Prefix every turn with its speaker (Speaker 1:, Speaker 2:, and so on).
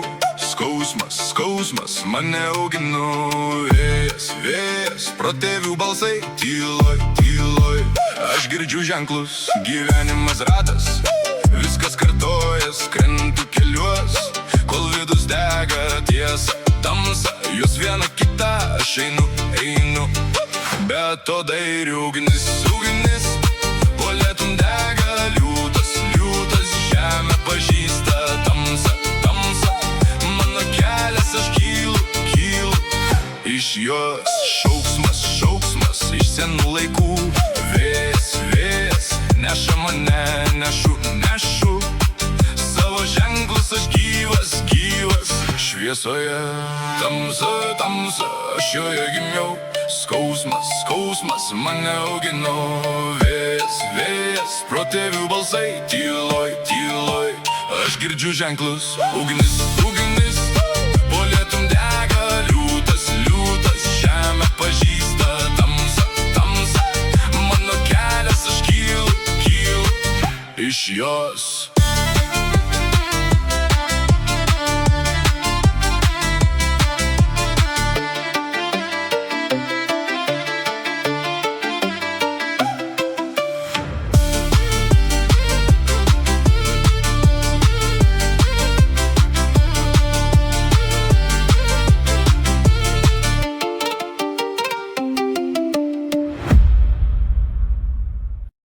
Speaker 1: gimiau. Skausmas, skausmas mane augino. Vėjas, vėjas, protėvių balsai. Tyloj, tyloj, aš girdžiu ženklus. Gyvenimas ratas, viskas kartojas. Krentu keliuos, kol vidus dega. Tiesa, tamsa, jūs viena kita. Aš einu, einu, bet to dairių ugnis, ugnis. Po lietum dega liūtas, liūtas. Žemė pažįsta tamsa, tamsa. Mano kelias, aš kylu, kylu iš jos. Šauksmas, šauksmas iš senų laikų. Vėjas, vėjas neša mane, nešu, nešu savo ženklus. Aš gyvas, gyvas šviesoje. Tamsa, tamsa, aš joje gimiau. Skausmas, skausmas mane augino. Vėjas, vėjas, protėvių balsai. Tyloj, tyloj, aš girdžiu ženklus. Ugnis, ugnis, po lietum dega liūtas, liūtas. Žemė pažįsta tamsa, tamsa. Mano kelias, aš kylu, kylu iš jos.